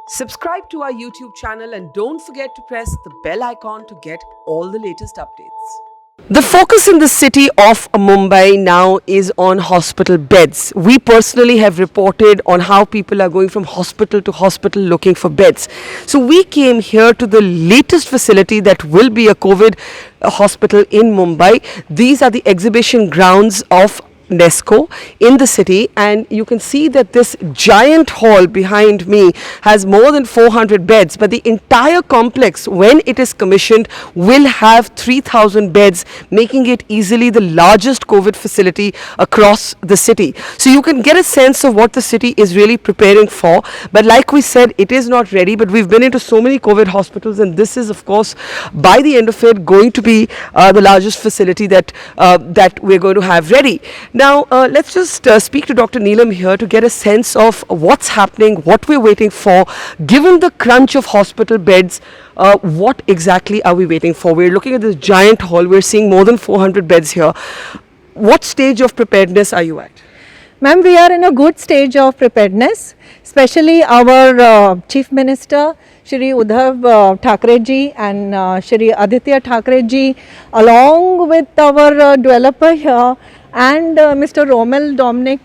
Subscribe to our YouTube channel and don't forget to press the bell icon to get all the latest updates. The focus in the city of Mumbai now is on hospital beds. We personally have reported on how people are going from hospital to hospital looking for beds. So we came here to the latest facility that will be a COVID hospital in Mumbai. These are the exhibition grounds of Nesco in the city, and you can see that this giant hall behind me has more than 400 beds, but the entire complex, when it is commissioned, will have 3,000 beds, making it easily the largest COVID facility across the city. So you can get a sense of what the city is really preparing for. But like we said, it is not ready, but we've been into so many COVID hospitals, and this is, of course, by the end of it, going to be the largest facility that we're going to have ready. Now, let's just speak to Dr. Neelam here to get a sense of what's happening, what we're waiting for. Given the crunch of hospital beds, what exactly are we waiting for? We're looking at this giant hall. We're seeing more than 400 beds here. What stage of preparedness are you at? Ma'am, we are in a good stage of preparedness, especially our Chief Minister, Shri Uddhav Thackeray ji and Shri Aditya Thackeray ji, along with our developer here and Mr. Romel Dominic,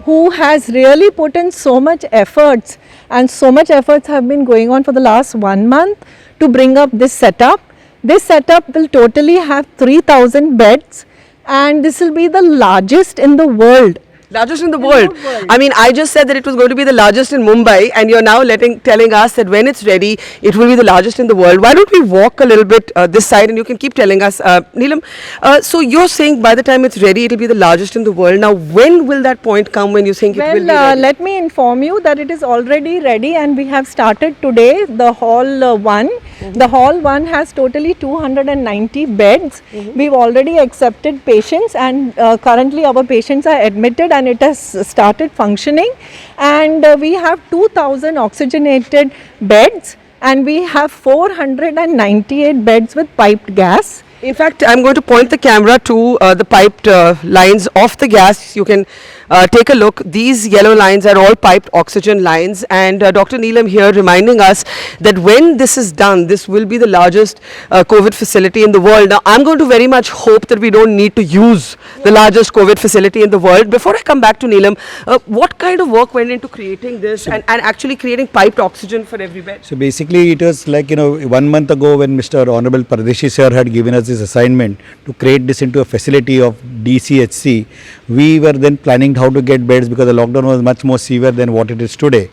who has really put in so much efforts, and so much efforts have been going on for the last 1 month to bring up this setup. This setup will totally have 3,000 beds, and this will be the largest in the world. Largest in the world. I mean, I just said that it was going to be the largest in Mumbai, and you're now telling us that when it's ready, it will be the largest in the world. Why don't we walk a little bit this side, and you can keep telling us, Neelam. So you're saying by the time it's ready, it'll be the largest in the world. Now, when will that point come when you think it will be ready? Let me inform you that it is already ready, and we have started today the hall 1. The hall 1 has totally 290 beds. We've already accepted patients, and currently our patients are admitted, and it has started functioning. And we have 2,000 oxygenated beds, and we have 498 beds with piped gas. In fact, I'm going to point the camera to the piped lines of the gas. You can take a look. These yellow lines are all piped oxygen lines, and Dr. Neelam here reminding us that when this is done, this will be the largest COVID facility in the world. Now, I'm going to very much hope that we don't need to use the largest COVID facility in the world. Before I come back to Neelam, what kind of work went into creating this and actually creating piped oxygen for every bed? So basically it was like, 1 month ago when Mr. Honorable Pardeshi sir had given us this assignment to create this into a facility of DCHC, we were then planning how to get beds because the lockdown was much more severe than what it is today.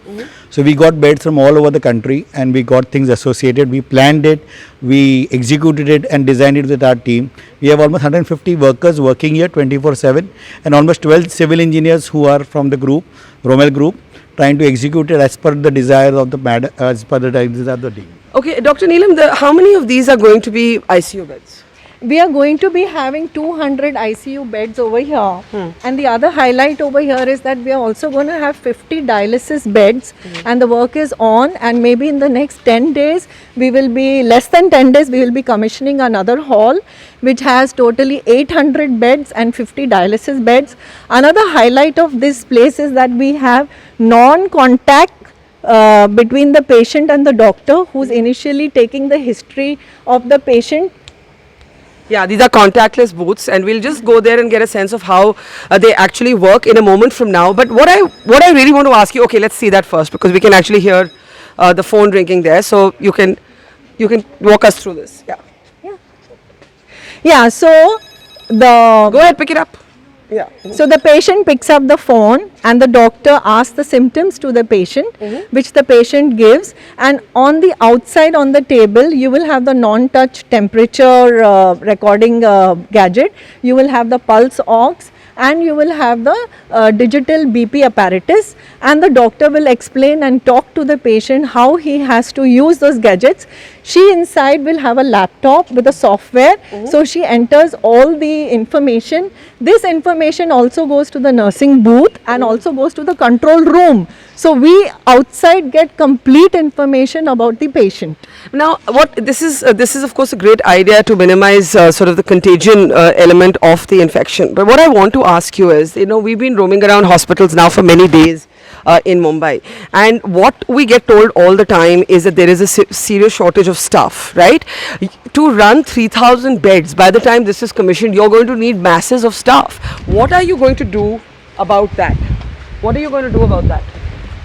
So we got beds from all over the country, and we got things associated. We planned it, we executed it and designed it with our team. We have almost 150 workers working here 24/7 and almost 12 civil engineers who are from the group, Romel group, trying to execute it as per the desire of the desire of the team. Okay, Dr. Neelam, how many of these are going to be ICU beds? We are going to be having 200 ICU beds over here. And the other highlight over here is that we are also going to have 50 dialysis beds, and the work is on, and maybe in the next 10 days, we will be, less than 10 days, we will be commissioning another hall which has totally 800 beds and 50 dialysis beds. Another highlight of this place is that we have non-contact between the patient and the doctor, who's initially taking the history of the patient. Yeah, these are contactless booths, and we'll just go there and get a sense of how they actually work in a moment from now. But what I really want to ask you, okay, let's see that first, because we can actually hear the phone ringing there. So you can walk us through this. Yeah. So go ahead, pick it up. Yeah. So the patient picks up the phone, and the doctor asks the symptoms to the patient, which the patient gives, and on the outside on the table you will have the non-touch temperature recording gadget, you will have the pulse ox, and you will have the digital BP apparatus, and the doctor will explain and talk to the patient how he has to use those gadgets. She inside will have a laptop with a software, so she enters all the information. This information also goes to the nursing booth and also goes to the control room. So we outside get complete information about the patient. Now, this is of course a great idea to minimize sort of the contagion element of the infection. But what I want to ask you is, we've been roaming around hospitals now for many days. in Mumbai. And what we get told all the time is that there is a serious shortage of staff, right? To run 3,000 beds, by the time this is commissioned, you're going to need masses of staff. What are you going to do about that? What are you going to do about that?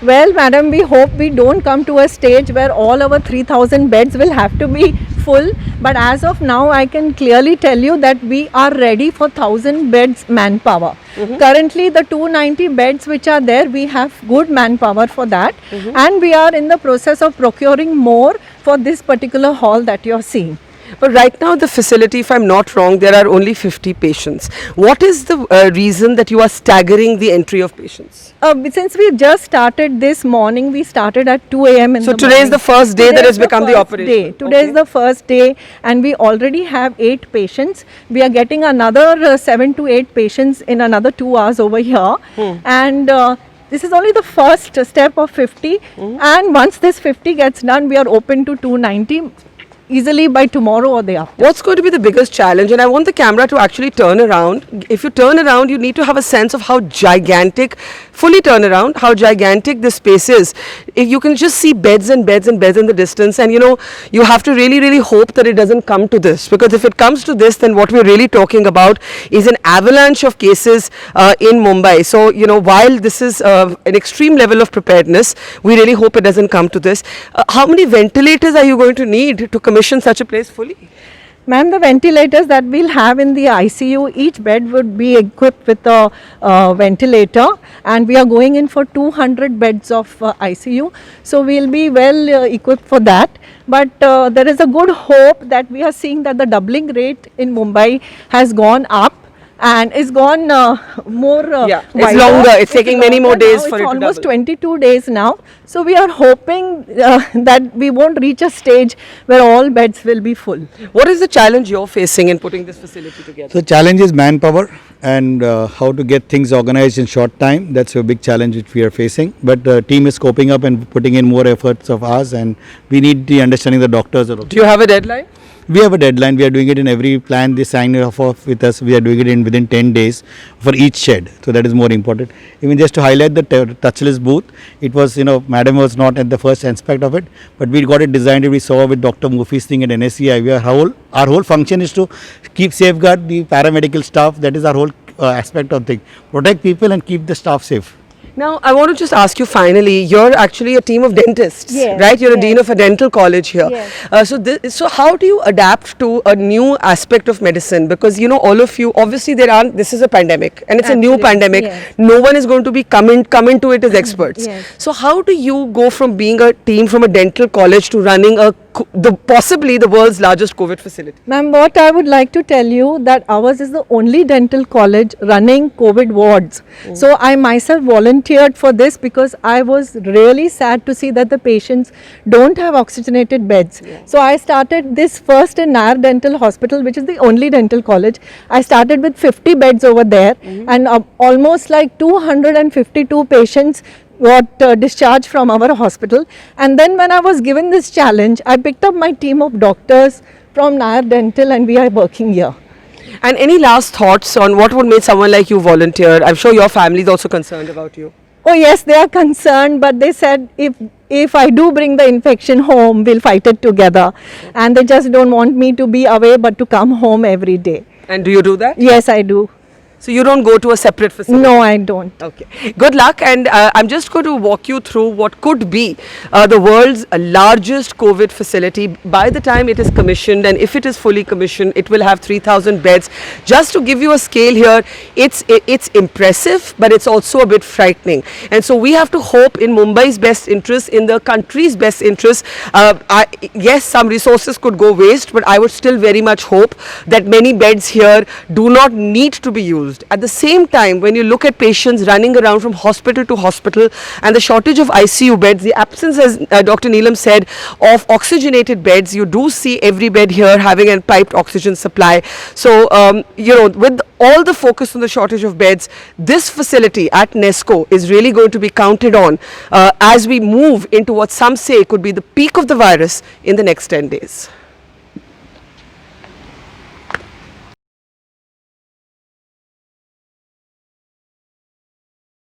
Well, madam, we hope we don't come to a stage where all our 3,000 beds will have to be full. But as of now, I can clearly tell you that we are ready for 1,000 beds manpower. Currently, the 290 beds which are there, we have good manpower for that. And we are in the process of procuring more for this particular hall that you are seeing. But right now the facility, if I'm not wrong, there are only 50 patients. What is the reason that you are staggering the entry of patients? Since we just started this morning, we started at 2 a.m. in the morning. So today is the first day that has become the operation. Today is the first day, and we already have 8 patients. We are getting another 7 to 8 patients in another 2 hours over here. And this is only the first step of 50. And once this 50 gets done, we are open to 290. Easily by tomorrow or day after. What's going to be the biggest challenge? And I want the camera to actually turn around. If you turn around, you need to have a sense of how gigantic, fully turn around, how gigantic this space is. If you can just see beds and beds and beds in the distance, and you know, you have to really, really hope that it doesn't come to this, because if it comes to this, then what we're really talking about is an avalanche of cases in Mumbai. So, you know, while this is an extreme level of preparedness, we really hope it doesn't come to this. How many ventilators are you going to need to commission such a place fully? Ma'am, the ventilators that we'll have in the ICU, each bed would be equipped with a ventilator, and we are going in for 200 beds of ICU. So we'll be well equipped for that. But there is a good hope that we are seeing that the doubling rate in Mumbai has gone up. And it's gone more it's wider. longer. It's taking many more days for it to almost double. 22 days now. So we are hoping that we won't reach a stage where all beds will be full. What is the challenge you're facing in putting this facility together? So the challenge is manpower and how to get things organized in short time. That's a big challenge which we are facing. But the team is coping up and putting in more efforts of ours, and we need the understanding the doctors are okay. Do you have a deadline? We have a deadline. We are doing it in every plan they sign off with us. We are doing it in within 10 days for each shed. So that is more important. Even just to highlight the touchless booth, it was, you know, madam was not at the first aspect of it, but we got it designed. We saw with Dr. Mufi's thing at NSCI. Our whole function is to keep safeguard the paramedical staff. That is our whole aspect of thing. Protect people and keep the staff safe. Now, I want to just ask you finally, you're actually a team of dentists, Yes, right? You're a yes. dean of a dental college here. Yes. So how do you adapt to a new aspect of medicine? Because, you know, all of you, obviously this is a pandemic and it's a new Absolutely, pandemic. yes. No one is going to be come into it as experts. Yes. So how do you go from being a team from a dental college to running possibly the world's largest COVID facility? Ma'am, what I would like to tell you that ours is the only dental college running COVID wards. So I myself volunteered for this because I was really sad to see that the patients don't have oxygenated beds. So I started this first in Nair Dental Hospital, which is the only dental college. I started with 50 beds over there, and almost like 252 patients got discharged from our hospital. And then when I was given this challenge, I picked up my team of doctors from Nair Dental, and we are working here. And any last thoughts on what would make someone like you volunteer? I'm sure your family is also concerned about you. Oh yes, they are concerned, but they said if I do bring the infection home, we'll fight it together. And they just don't want me to be away but to come home every day. And do you do that? Yes, I do. So you don't go to a separate facility? No, I don't. Okay. Good luck, and I'm just going to walk you through what could be the world's largest COVID facility by the time it is commissioned, and if it is fully commissioned, it will have 3,000 beds. Just to give you a scale here, it's impressive, but it's also a bit frightening. And so we have to hope in Mumbai's best interest, in the country's best interest. Yes, some resources could go waste, but I would still very much hope that many beds here do not need to be used. At the same time, when you look at patients running around from hospital to hospital and the shortage of ICU beds, the absence, as Dr. Neelam said, of oxygenated beds, you do see every bed here having a piped oxygen supply. So, you know, with all the focus on the shortage of beds, this facility at Nesco is really going to be counted on as we move into what some say could be the peak of the virus in the next 10 days.